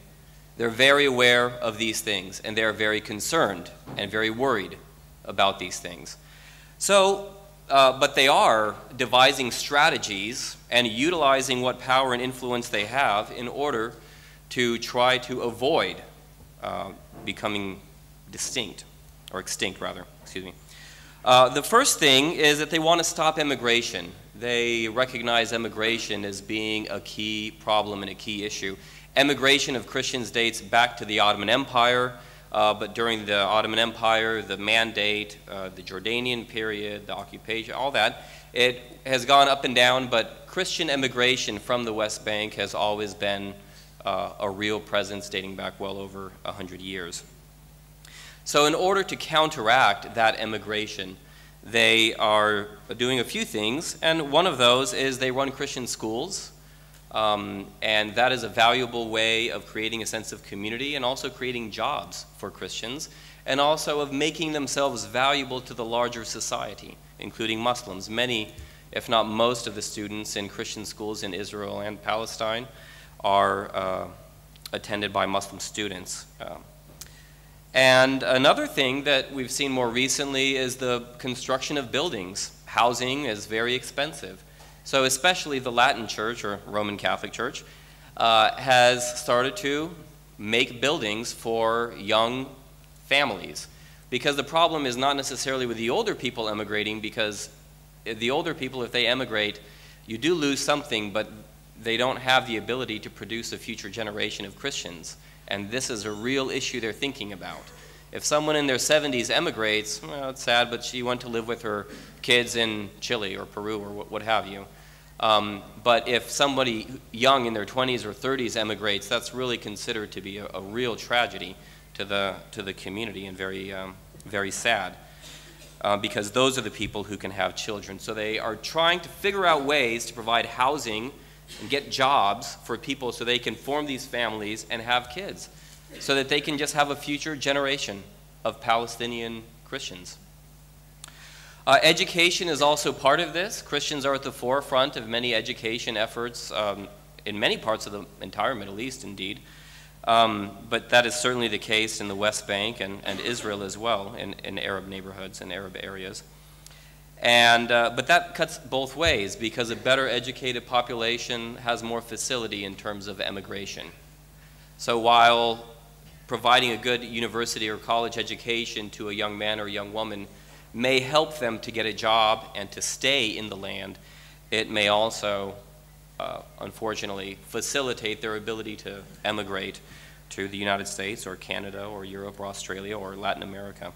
Speaker 5: They're very aware of these things, and they're very concerned and very worried about these things. So, but they are devising strategies and utilizing what power and influence they have in order to try to avoid becoming extinct, excuse me. The first thing is that they want to stop immigration. They recognize immigration as being a key problem and a key issue. Immigration of Christians dates back to the Ottoman Empire, but during the Ottoman Empire, the Mandate, the Jordanian period, the occupation, all that, it has gone up and down, but Christian immigration from the West Bank has always been a real presence dating back well over 100 years. So in order to counteract that immigration, they are doing a few things, and one of those is they run Christian schools, and that is a valuable way of creating a sense of community and also creating jobs for Christians, and also of making themselves valuable to the larger society, including Muslims. Many, if not most, of the students in Christian schools in Israel and Palestine are attended by Muslim students. And another thing that we've seen more recently is the construction of buildings. Housing is very expensive. So especially the Latin Church, or Roman Catholic Church, has started to make buildings for young families. Because the problem is not necessarily with the older people emigrating, because the older people, if they emigrate, you do lose something, but they don't have the ability to produce a future generation of Christians. And this is a real issue they're thinking about. If someone in their 70s emigrates, well, it's sad, but she went to live with her kids in Chile or Peru or what have you. But if somebody young in their 20s or 30s emigrates, that's really considered to be a real tragedy to the community, and very sad, because those are the people who can have children. So they are trying to figure out ways to provide housing and get jobs for people so they can form these families and have kids, so that they can just have a future generation of Palestinian Christians. Education is also part of this. Christians are at the forefront of many education efforts in many parts of the entire Middle East, indeed. But that is certainly the case in the West Bank and Israel as well, in Arab neighborhoods and Arab areas. But that cuts both ways, because a better educated population has more facility in terms of emigration. So while providing a good university or college education to a young man or young woman may help them to get a job and to stay in the land, it may also, unfortunately, facilitate their ability to emigrate to the United States or Canada or Europe or Australia or Latin America.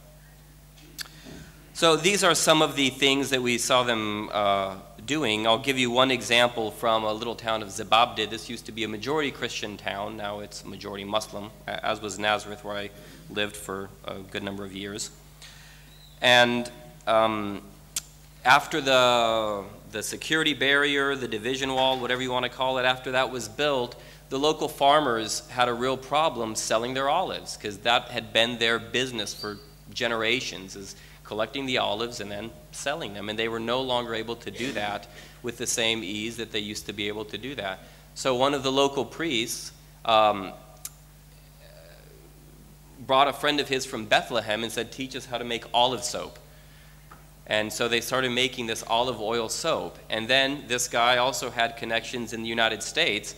Speaker 5: So these are some of the things that we saw them doing. I'll give you one example from a little town of Zababde. This used to be a majority Christian town. Now it's majority Muslim, as was Nazareth, where I lived for a good number of years. And after the security barrier, the division wall, whatever you want to call it, after that was built, the local farmers had a real problem selling their olives, because that had been their business for generations, is collecting the olives and then selling them. And they were no longer able to do that with the same ease that they used to be able to do that. So one of the local priests brought a friend of his from Bethlehem and said, teach us how to make olive soap. And so they started making this olive oil soap. And then this guy also had connections in the United States,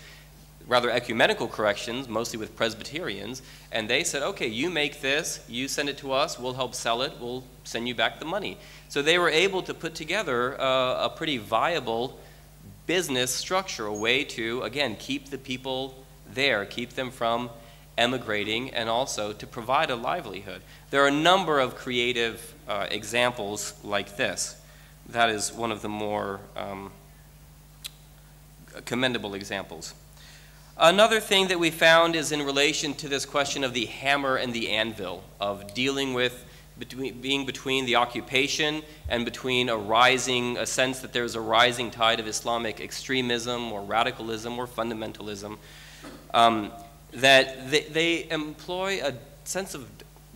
Speaker 5: rather ecumenical corrections, mostly with Presbyterians, and they said, okay, you make this, you send it to us, we'll help sell it, we'll send you back the money. So they were able to put together a pretty viable business structure, a way to, again, keep the people there, keep them from emigrating, and also to provide a livelihood. There are a number of creative examples like this. That is one of the more commendable examples. Another thing that we found is in relation to this question of the hammer and the anvil, of dealing with being between the occupation and between a sense that there's a rising tide of Islamic extremism or radicalism or fundamentalism, that they employ a sense of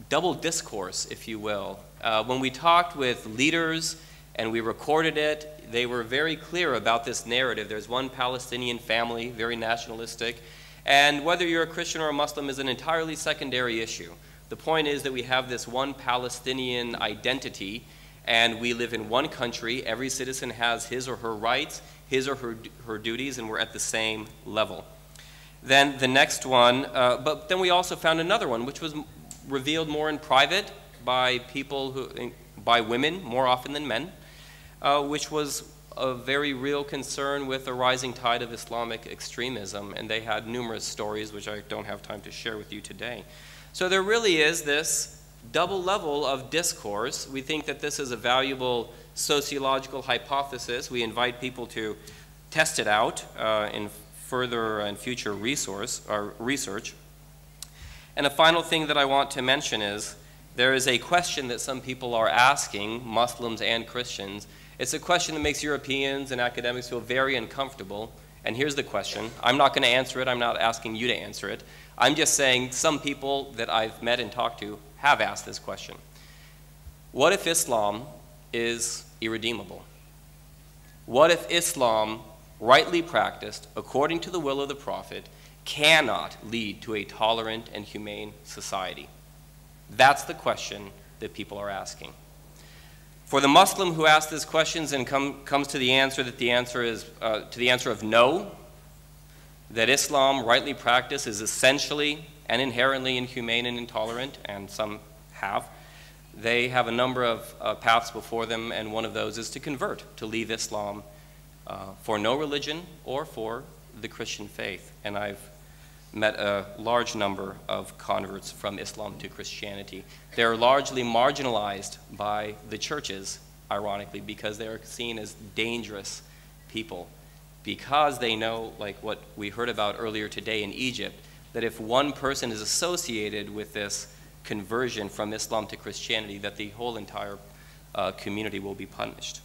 Speaker 5: double discourse, if you will. When we talked with leaders and we recorded it, they were very clear about this narrative. There's one Palestinian family, very nationalistic, and whether you're a Christian or a Muslim is an entirely secondary issue. The point is that we have this one Palestinian identity, and we live in one country. Every citizen has his or her rights, his or her duties, and we're at the same level. Then the next one, but then we also found another one, which was revealed more in private by by women more often than men, which was a very real concern with a rising tide of Islamic extremism, and they had numerous stories which I don't have time to share with you today. So there really is this double level of discourse. We think that this is a valuable sociological hypothesis. We invite people to test it out in further and future research. And a final thing that I want to mention is there is a question that some people are asking, Muslims and Christians. It's a question that makes Europeans and academics feel very uncomfortable. And here's the question. I'm not going to answer it. I'm not asking you to answer it. I'm just saying some people that I've met and talked to have asked this question. What if Islam is irredeemable? What if Islam, rightly practiced according to the will of the Prophet, cannot lead to a tolerant and humane society? That's the question that people are asking. For the Muslim who asks these questions and comes to the answer that the answer is to the answer of no, that Islam, rightly practiced, is essentially and inherently inhumane and intolerant, and some have, they have a number of paths before them, and one of those is to convert, to leave Islam for no religion or for the Christian faith. And I've met a large number of converts from Islam to Christianity. They're largely marginalized by the churches, ironically, because they're seen as dangerous people. because they know, like what we heard about earlier today in Egypt, that if one person is associated with this conversion from Islam to Christianity, that the whole entire community will be punished.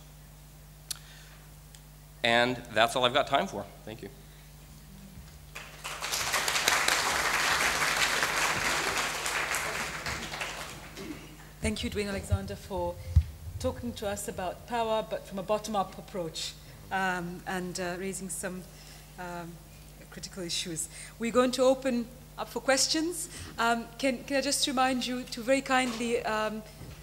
Speaker 5: And that's all I've got time for. Thank you.
Speaker 1: Thank you, Duane Alexander, for talking to us about power, but from a bottom-up approach, and raising some critical issues. We're going to open up for questions. Can I just remind you to very kindly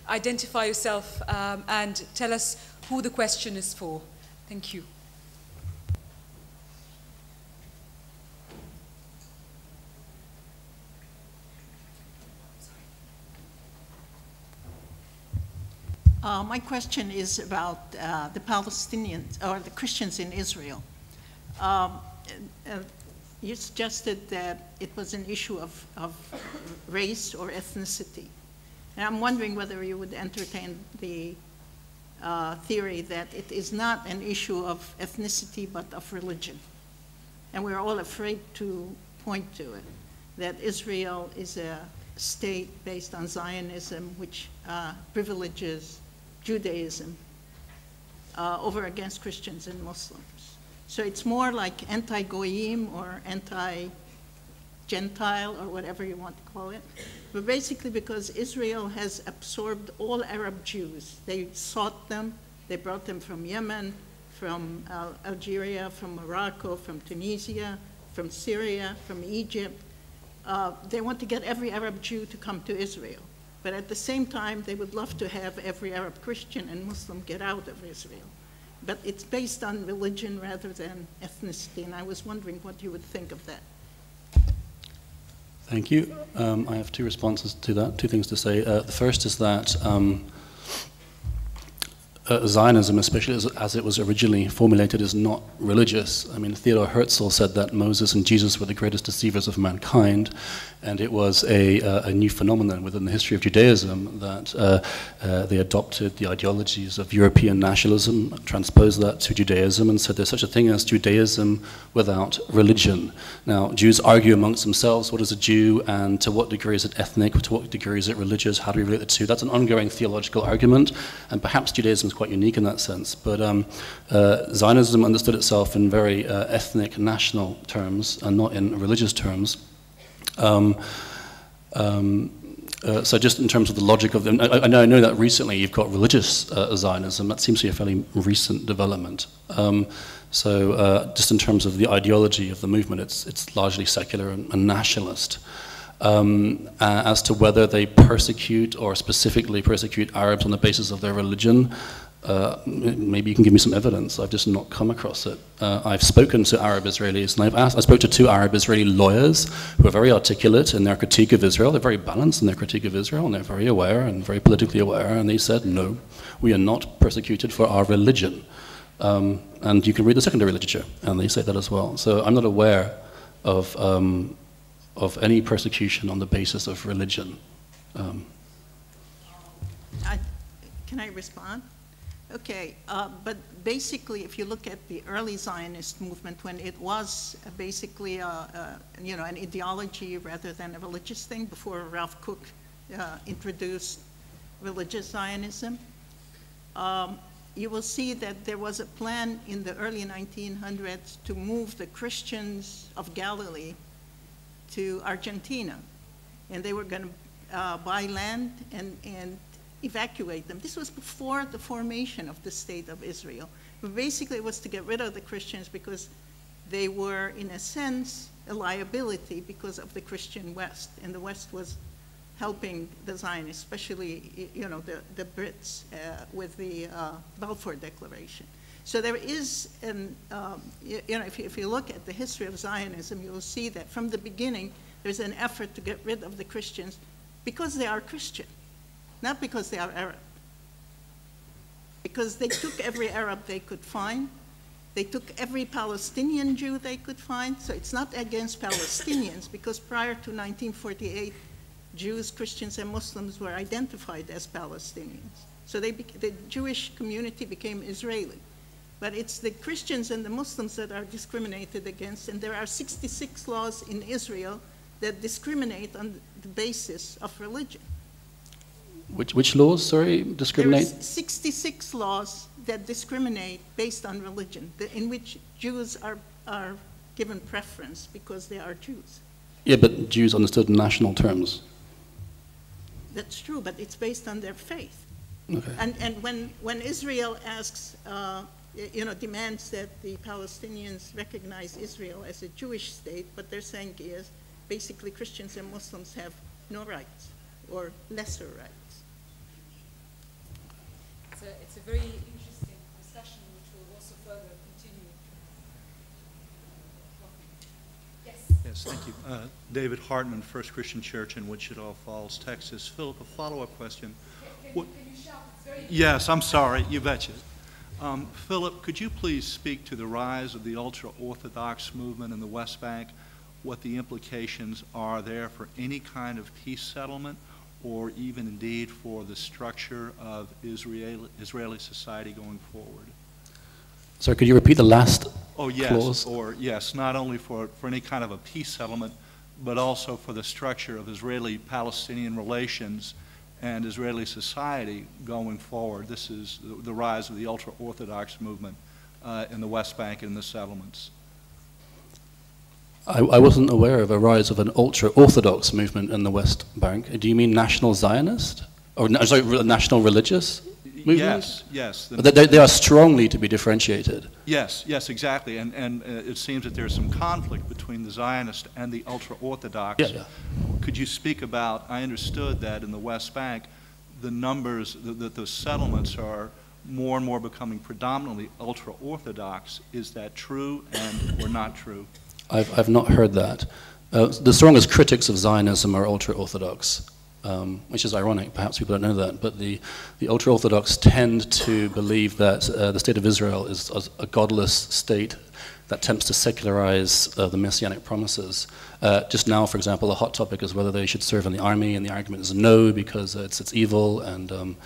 Speaker 1: identify yourself and tell us who the question is for. Thank you.
Speaker 6: My question is about the Palestinians, or the Christians in Israel. You suggested that it was an issue of race or ethnicity. And I'm wondering whether you would entertain the theory that it is not an issue of ethnicity, but of religion. And we're all afraid to point to it, that Israel is a state based on Zionism, which privileges Judaism over against Christians and Muslims. So it's more like anti-Goyim or anti-Gentile or whatever you want to call it. But basically because Israel has absorbed all Arab Jews. They sought them, they brought them from Yemen, from Algeria, from Morocco, from Tunisia, from Syria, from Egypt. They want to get every Arab Jew to come to Israel. But at the same time, they would love to have every Arab Christian and Muslim get out of Israel. But it's based on religion rather than ethnicity, and I was wondering what you would think of that.
Speaker 4: Thank you. I have two responses to that, two things to say. The first is that Zionism, especially as it was originally formulated, is not religious. I mean, Theodor Herzl said that Moses and Jesus were the greatest deceivers of mankind, and it was a new phenomenon within the history of Judaism that they adopted the ideologies of European nationalism, transposed that to Judaism, and said there's such a thing as Judaism without religion. Now, Jews argue amongst themselves, what is a Jew, and to what degree is it ethnic, to what degree is it religious, how do we relate the two? That's an ongoing theological argument, and perhaps Judaism is quite unique in that sense, but Zionism understood itself in very ethnic, national terms, and not in religious terms. So just in terms of the logic of them, I know that recently you've got religious Zionism. That seems to be a fairly recent development. Just in terms of the ideology of the movement, it's largely secular and nationalist. As to whether they persecute or specifically persecute Arabs on the basis of their religion, maybe you can give me some evidence. I've just not come across it. I've spoken to Arab Israelis, and I spoke to two Arab Israeli lawyers who are very articulate in their critique of Israel. They're very balanced in their critique of Israel, and they're very aware and very politically aware, and they said, no, we are not persecuted for our religion. And you can read the secondary literature, and they say that as well. So I'm not aware of any persecution on the basis of religion.
Speaker 6: Can I respond? Okay, but basically, if you look at the early Zionist movement, when it was basically an ideology rather than a religious thing, before Ralph Kook introduced religious Zionism, you will see that there was a plan in the early 1900s to move the Christians of Galilee to Argentina, and they were going to buy land and evacuate them. This was before the formation of the State of Israel. But basically, it was to get rid of the Christians because they were, in a sense, a liability because of the Christian West, and the West was helping the Zionists, especially the Brits with the Balfour Declaration. So there is, if you look at the history of Zionism, you will see that from the beginning, there's an effort to get rid of the Christians because they are Christian, not because they are Arab. Because they took every Arab they could find. They took every Palestinian Jew they could find. So it's not against Palestinians, because prior to 1948, Jews, Christians, and Muslims were identified as Palestinians. So the Jewish community became Israeli. but it's the Christians and the Muslims that are discriminated against, and there are 66 laws in Israel that discriminate on the basis of religion.
Speaker 4: Which laws, sorry, discriminate?
Speaker 6: There are 66 laws that discriminate based on religion, in which Jews are given preference because they are Jews.
Speaker 4: Yeah, but Jews understood in national terms.
Speaker 6: That's true, but it's based on their faith.
Speaker 4: Okay.
Speaker 6: And when Israel asks, demands that the Palestinians recognize Israel as a Jewish state, what they're saying is basically Christians and Muslims have no rights or lesser rights.
Speaker 1: It's a very interesting discussion which will also further continue. Yes.
Speaker 7: Yes, thank you. David Hartman, First Christian Church in Wichita Falls, Texas. Philip, a follow-up question.
Speaker 1: Can you shout? It's very
Speaker 7: Yes, I'm sorry, you betcha. Philip, could you please speak to the rise of the ultra-Orthodox movement in the West Bank, what the implications are there for any kind of peace settlement, or even indeed for the structure of Israeli society going forward?
Speaker 4: Sorry, could you repeat the last
Speaker 7: Oh, yes,
Speaker 4: clause?
Speaker 7: or yes, not only for any kind of a peace settlement, but also for the structure of Israeli-Palestinian relations and Israeli society going forward. This is the rise of the ultra-Orthodox movement in the West Bank and in the settlements.
Speaker 4: I wasn't aware of a rise of an ultra-Orthodox movement in the West Bank. Do you mean national Zionist? Or, sorry, national religious movement?
Speaker 7: Yes, yes.
Speaker 4: They are strongly to be differentiated.
Speaker 7: Yes, yes, exactly. And it seems that there's some conflict between the Zionist and the ultra-Orthodox.
Speaker 4: Yeah.
Speaker 7: Could you speak about, I understood that in the West Bank, the numbers, that those settlements are more and more becoming predominantly ultra-Orthodox. Is that true and or not true?
Speaker 4: I've not heard that. The strongest critics of Zionism are ultra-Orthodox, which is ironic. Perhaps people don't know that. But the ultra-Orthodox tend to believe that the state of Israel is a godless state that attempts to secularize the messianic promises. Just now, for example, a hot topic is whether they should serve in the army, and the argument is no because it's evil. And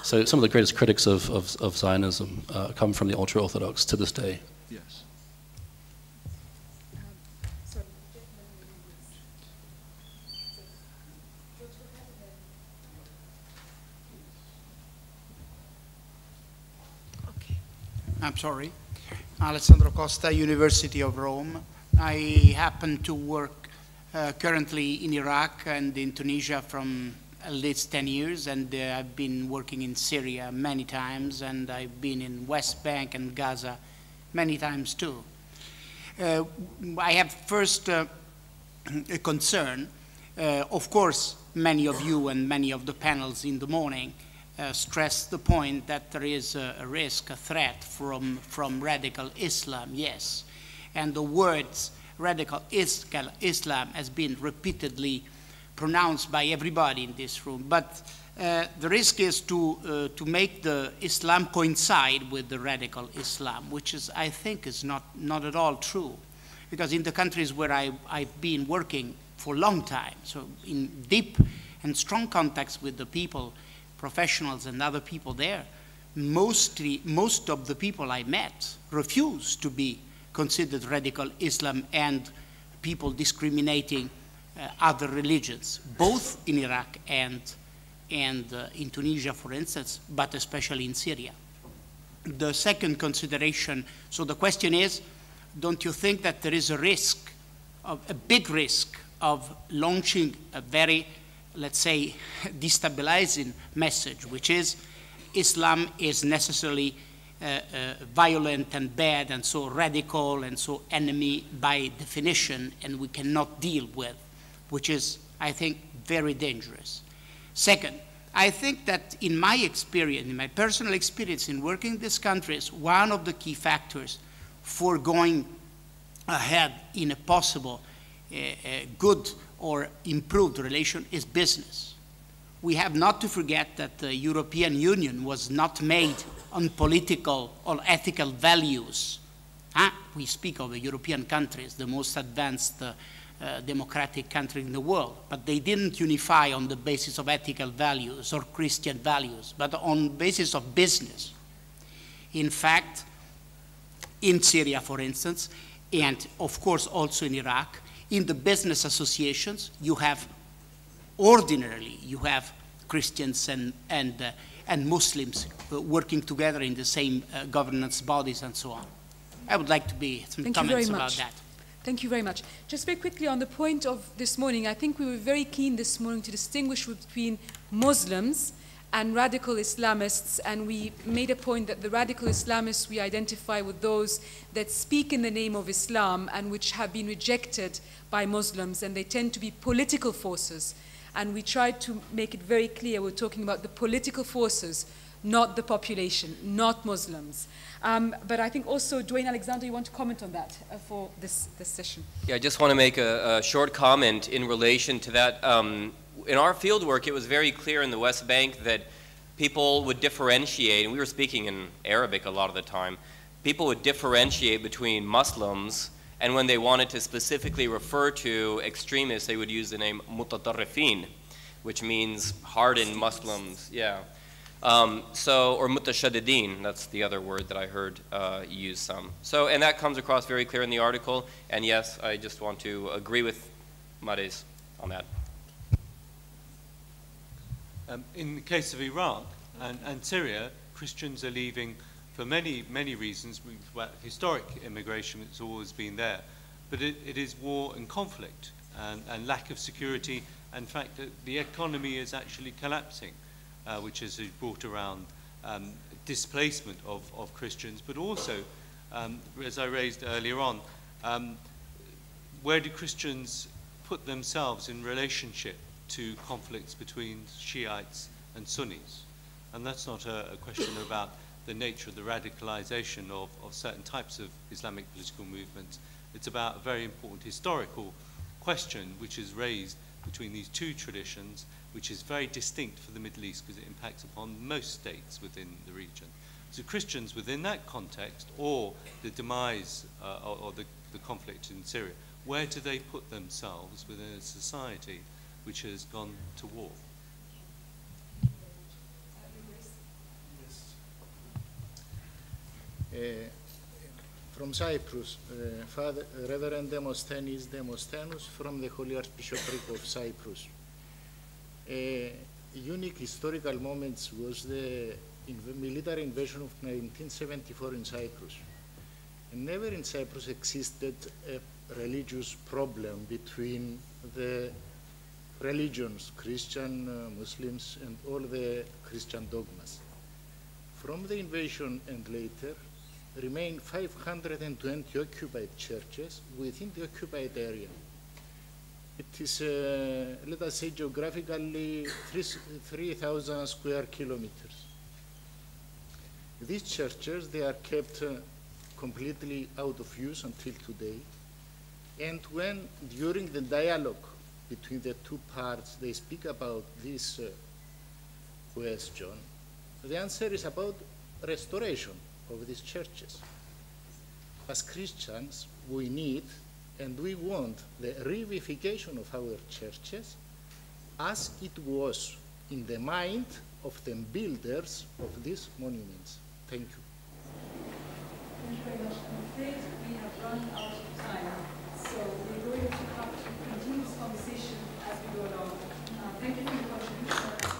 Speaker 4: so some of the greatest critics of Zionism come from the ultra-Orthodox to this day.
Speaker 7: Yes.
Speaker 8: I'm sorry. Alessandro Costa, University of Rome. I happen to work currently in Iraq and in Tunisia from at least 10 years, and I've been working in Syria many times, and I've been in West Bank and Gaza many times too. I have first a concern. Of course, many of you and many of the panels in the morning stress the point that there is a risk, a threat from radical Islam, yes. And the words radical Islam has been repeatedly pronounced by everybody in this room. But the risk is to make the Islam coincide with the radical Islam, which is, I think, is not at all true. Because in the countries where I've been working for a long time, so in deep and strong contacts with the people, professionals and other people there, most of the people I met refused to be considered radical Islam and people discriminating other religions, both in Iraq and in Tunisia, for instance, but especially in Syria. The second consideration, so the question is, don't you think that there is a risk, a big risk of launching a very, let's say, destabilizing message, which is Islam is necessarily violent and bad and so radical and so enemy by definition, and we cannot deal with, which is, I think, very dangerous. Second, I think that in my experience, in my personal experience in working in these countries, one of the key factors for going ahead in a possible good or improved relation is business. We have not to forget that the European Union was not made on political or ethical values. We speak of the European countries, the most advanced democratic country in the world, but they didn't unify on the basis of ethical values or Christian values, but on the basis of business. In fact, in Syria, for instance, and of course also in Iraq. In the business associations, you have ordinarily, you have Christians and Muslims working together in the same governance bodies and so on. I would like to be some comments about that.
Speaker 1: Thank you very much. Just very quickly on the point of this morning, I think we were very keen this morning to distinguish between Muslims and radical Islamists, and we made a point that the radical Islamists we identify with those that speak in the name of Islam and which have been rejected by Muslims, and they tend to be political forces. And we tried to make it very clear we're talking about the political forces, not the population, not Muslims. But I think also, Duane, Alexander, you want to comment on that for this session?
Speaker 5: Yeah, I just want to make a short comment in relation to that. In our field work, it was very clear in the West Bank that people would differentiate, and we were speaking in Arabic a lot of the time, people would differentiate between Muslims, and when they wanted to specifically refer to extremists, they would use the name mutatarrifin, which means hardened Muslims, yeah. Or mutashaddidin, that's the other word that I heard used some. So, and that comes across very clear in the article, and yes, I just want to agree with Mariz on that.
Speaker 2: In the case of Iraq and Syria, Christians are leaving for many, many reasons. Historic immigration, it's always been there. But it is war and conflict and lack of security. In fact, the economy is actually collapsing, which has brought around displacement of Christians. But also, as I raised earlier on, where do Christians put themselves in relationship to conflicts between Shiites and Sunnis? And that's not a question about the nature of the radicalization of certain types of Islamic political movements. It's about a very important historical question which is raised between these two traditions, which is very distinct for the Middle East because it impacts upon most states within the region. So Christians within that context, or the demise or the conflict in Syria, where do they put themselves within a society which has gone to war?
Speaker 9: From Cyprus, Father Reverend Demosthenes Demosthenos from the Holy Archbishopric of Cyprus. A unique historical moment was the military invasion of 1974 in Cyprus. And never in Cyprus existed a religious problem between the religions, Christian, Muslims, and all the Christian dogmas. From the invasion and later, remain 520 occupied churches within the occupied area. It is, let us say, geographically 3,000 square kilometers. These churches, they are kept completely out of use until today. And when, during the dialogue between the two parts, they speak about this question, the answer is about restoration of these churches. As Christians, we need and we want the revivification of our churches as it was in the mind of the builders of these monuments. Thank you.
Speaker 1: Thank you very much. I'm afraid we have run out of time, so we're going to have to continue this conversation as we go along. Thank you for your contribution.